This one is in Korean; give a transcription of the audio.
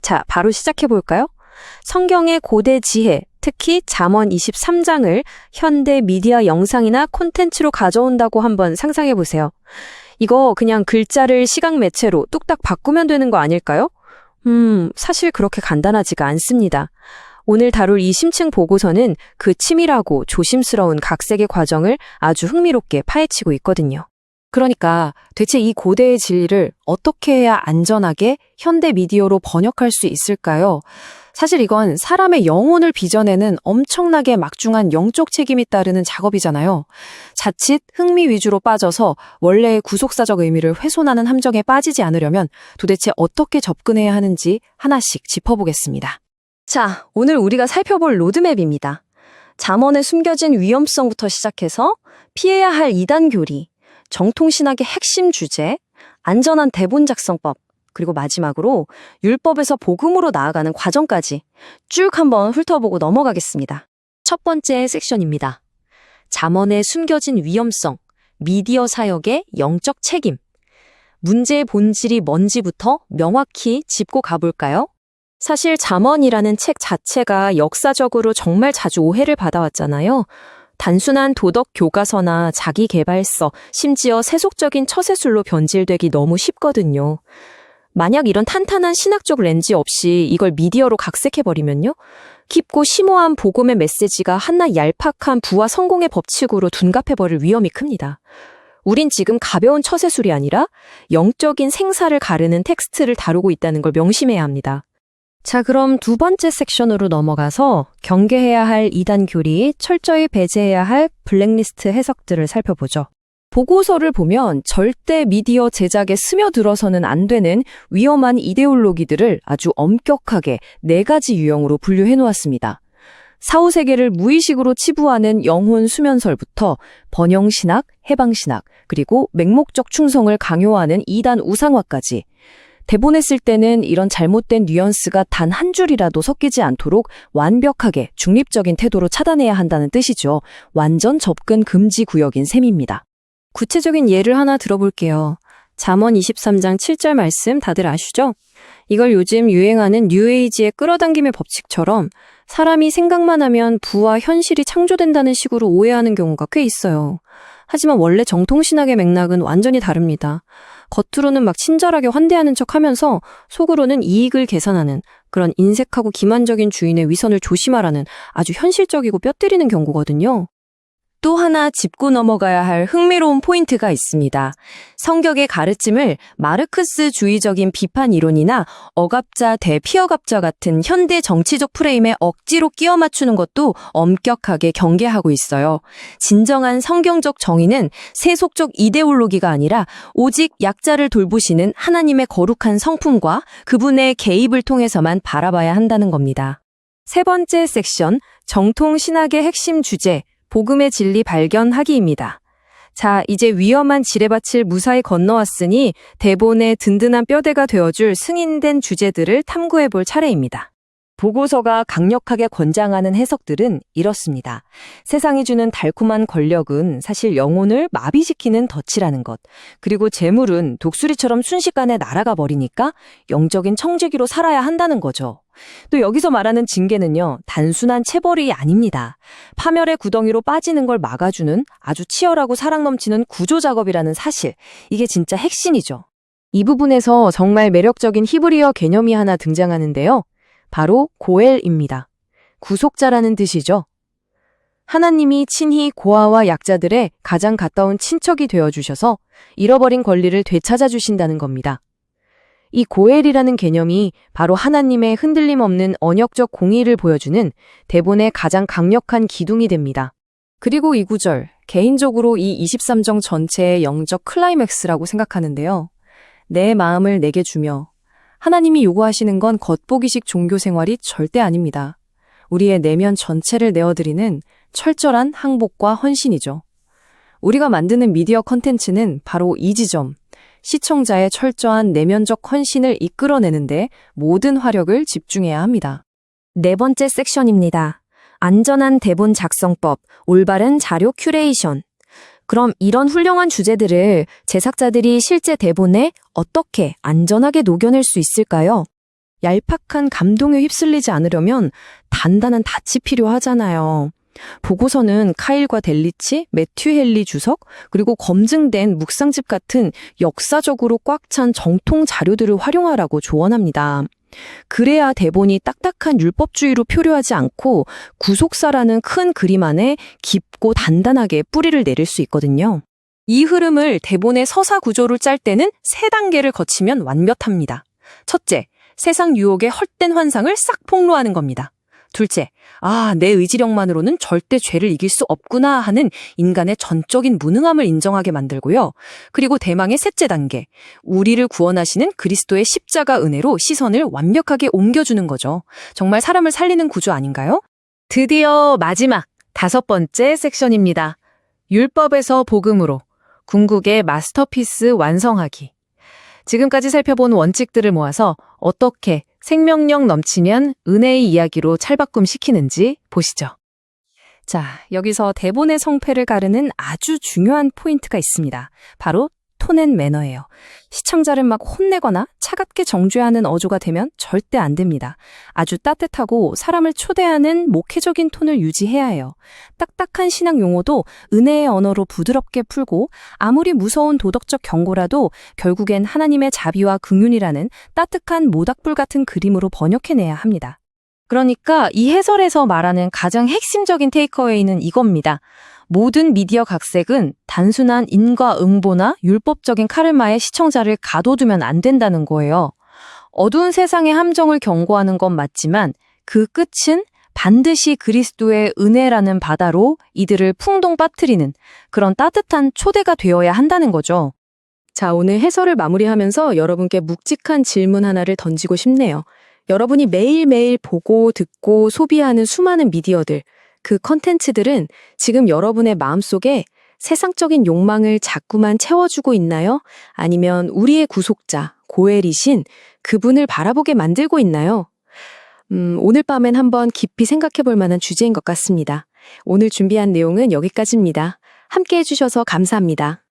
자, 바로 시작해 볼까요? 성경의 고대 지혜, 특히 잠언 23장을 현대 미디어 영상이나 콘텐츠로 가져온다고 한번 상상해 보세요. 이거 그냥 글자를 시각 매체로 뚝딱 바꾸면 되는 거 아닐까요? 사실 그렇게 간단하지가 않습니다. 오늘 다룰 이 심층 보고서는 그 치밀하고 조심스러운 각색의 과정을 아주 흥미롭게 파헤치고 있거든요. 그러니까 대체 이 고대의 진리를 어떻게 해야 안전하게 현대 미디어로 번역할 수 있을까요? 사실 이건 사람의 영혼을 빚어내는 엄청나게 막중한 영적 책임이 따르는 작업이잖아요. 자칫 흥미 위주로 빠져서 원래의 구속사적 의미를 훼손하는 함정에 빠지지 않으려면 도대체 어떻게 접근해야 하는지 하나씩 짚어보겠습니다. 자, 오늘 우리가 살펴볼 로드맵입니다. 잠언에 숨겨진 위험성부터 시작해서 피해야 할 이단 교리, 정통신학의 핵심 주제, 안전한 대본 작성법, 그리고 마지막으로 율법에서 복음으로 나아가는 과정까지 쭉 한번 훑어보고 넘어가겠습니다. 첫 번째 섹션입니다. 잠언에 숨겨진 위험성, 미디어 사역의 영적 책임. 문제의 본질이 뭔지부터 명확히 짚고 가볼까요? 사실 잠언이라는 책 자체가 역사적으로 정말 자주 오해를 받아왔잖아요. 단순한 도덕 교과서나 자기계발서, 심지어 세속적인 처세술로 변질되기 너무 쉽거든요. 만약 이런 탄탄한 신학적 렌즈 없이 이걸 미디어로 각색해버리면요? 깊고 심오한 복음의 메시지가 한낱 얄팍한 부와 성공의 법칙으로 둔갑해버릴 위험이 큽니다. 우린 지금 가벼운 처세술이 아니라 영적인 생사를 가르는 텍스트를 다루고 있다는 걸 명심해야 합니다. 자, 그럼 두 번째 섹션으로 넘어가서 경계해야 할 이단 교리, 철저히 배제해야 할 블랙리스트 해석들을 살펴보죠. 보고서를 보면 절대 미디어 제작에 스며들어서는 안 되는 위험한 이데올로기들을 아주 엄격하게 4가지 유형으로 분류해 놓았습니다. 사후세계를 무의식으로 치부하는 영혼 수면설부터 번영신학, 해방신학, 그리고 맹목적 충성을 강요하는 이단 우상화까지 대본에 쓸 때는 이런 잘못된 뉘앙스가 단 한 줄이라도 섞이지 않도록 완벽하게 중립적인 태도로 차단해야 한다는 뜻이죠. 완전 접근 금지 구역인 셈입니다. 구체적인 예를 하나 들어볼게요. 잠언 23장 7절 말씀 다들 아시죠? 이걸 요즘 유행하는 뉴에이지의 끌어당김의 법칙처럼 사람이 생각만 하면 부와 현실이 창조된다는 식으로 오해하는 경우가 꽤 있어요. 하지만 원래 정통신학의 맥락은 완전히 다릅니다. 겉으로는 막 친절하게 환대하는 척하면서 속으로는 이익을 계산하는 그런 인색하고 기만적인 주인의 위선을 조심하라는 아주 현실적이고 뼈 때리는 경고거든요. 또 하나 짚고 넘어가야 할 흥미로운 포인트가 있습니다. 성격의 가르침을 마르크스주의적인 비판 이론이나 억압자 대 피억압자 같은 현대 정치적 프레임에 억지로 끼워 맞추는 것도 엄격하게 경계하고 있어요. 진정한 성경적 정의는 세속적 이데올로기가 아니라 오직 약자를 돌보시는 하나님의 거룩한 성품과 그분의 개입을 통해서만 바라봐야 한다는 겁니다. 세 번째 섹션, 정통 신학의 핵심 주제, 복음의 진리 발견하기입니다. 자, 이제 위험한 지뢰밭을 무사히 건너왔으니 대본의 든든한 뼈대가 되어줄 승인된 주제들을 탐구해볼 차례입니다. 보고서가 강력하게 권장하는 해석들은 이렇습니다. 세상이 주는 달콤한 권력은 사실 영혼을 마비시키는 덫이라는 것. 그리고 재물은 독수리처럼 순식간에 날아가 버리니까 영적인 청지기로 살아야 한다는 거죠. 또 여기서 말하는 징계는요, 단순한 체벌이 아닙니다. 파멸의 구덩이로 빠지는 걸 막아주는 아주 치열하고 사랑 넘치는 구조 작업이라는 사실. 이게 진짜 핵심이죠. 이 부분에서 정말 매력적인 히브리어 개념이 하나 등장하는데요. 바로 고엘입니다. 구속자라는 뜻이죠. 하나님이 친히 고아와 약자들의 가장 가까운 친척이 되어주셔서 잃어버린 권리를 되찾아 주신다는 겁니다. 이 고엘이라는 개념이 바로 하나님의 흔들림 없는 언역적 공의를 보여주는 대본의 가장 강력한 기둥이 됩니다. 그리고 이 구절, 개인적으로 이 23정 전체의 영적 클라이맥스라고 생각하는데요. 내 마음을 내게 주며 하나님이 요구하시는 건 겉보기식 종교 생활이 절대 아닙니다. 우리의 내면 전체를 내어드리는 철저한 항복과 헌신이죠. 우리가 만드는 미디어 컨텐츠는 바로 이 지점, 시청자의 철저한 내면적 헌신을 이끌어내는데 모든 화력을 집중해야 합니다. 네 번째 섹션입니다. 안전한 대본 작성법, 올바른 자료 큐레이션. 그럼 이런 훌륭한 주제들을 제작자들이 실제 대본에 어떻게 안전하게 녹여낼 수 있을까요? 얄팍한 감동에 휩쓸리지 않으려면 단단한 닻이 필요하잖아요. 보고서는 카일과 델리치, 매튜 헨리 주석, 그리고 검증된 묵상집 같은 역사적으로 꽉 찬 정통 자료들을 활용하라고 조언합니다. 그래야 대본이 딱딱한 율법주의로 표류하지 않고 구속사라는 큰 그림 안에 깊고 단단하게 뿌리를 내릴 수 있거든요. 이 흐름을 대본의 서사 구조를 짤 때는 3단계를 거치면 완벽합니다. 첫째, 세상 유혹의 헛된 환상을 싹 폭로하는 겁니다. 둘째, 내 의지력만으로는 절대 죄를 이길 수 없구나 하는 인간의 전적인 무능함을 인정하게 만들고요. 그리고 대망의 셋째 단계, 우리를 구원하시는 그리스도의 십자가 은혜로 시선을 완벽하게 옮겨주는 거죠. 정말 사람을 살리는 구조 아닌가요? 드디어 마지막 5번째 섹션입니다. 율법에서 복음으로 궁극의 마스터피스 완성하기. 지금까지 살펴본 원칙들을 모아서 어떻게 생명력 넘치면 은혜의 이야기로 찰바꿈시키는지 보시죠. 자, 여기서 대본의 성패를 가르는 아주 중요한 포인트가 있습니다. 바로 톤 앤 매너예요. 시청자를 막 혼내거나 차갑게 정죄하는 어조가 되면 절대 안 됩니다. 아주 따뜻하고 사람을 초대하는 목회적인 톤을 유지해야 해요. 딱딱한 신앙 용어도 은혜의 언어로 부드럽게 풀고 아무리 무서운 도덕적 경고라도 결국엔 하나님의 자비와 긍휼이라는 따뜻한 모닥불 같은 그림으로 번역해내야 합니다. 그러니까 이 해설에서 말하는 가장 핵심적인 테이크어웨이는 이겁니다. 모든 미디어 각색은 단순한 인과응보나 율법적인 카르마에 시청자를 가둬두면 안 된다는 거예요. 어두운 세상의 함정을 경고하는 건 맞지만 그 끝은 반드시 그리스도의 은혜라는 바다로 이들을 풍덩 빠뜨리는 그런 따뜻한 초대가 되어야 한다는 거죠. 자, 오늘 해설을 마무리하면서 여러분께 묵직한 질문 하나를 던지고 싶네요. 여러분이 매일매일 보고 듣고 소비하는 수많은 미디어들, 그 컨텐츠들은 지금 여러분의 마음속에 세상적인 욕망을 자꾸만 채워주고 있나요? 아니면 우리의 구속자, 고엘이신 그분을 바라보게 만들고 있나요? 오늘 밤엔 한번 깊이 생각해 볼 만한 주제인 것 같습니다. 오늘 준비한 내용은 여기까지입니다. 함께 해주셔서 감사합니다.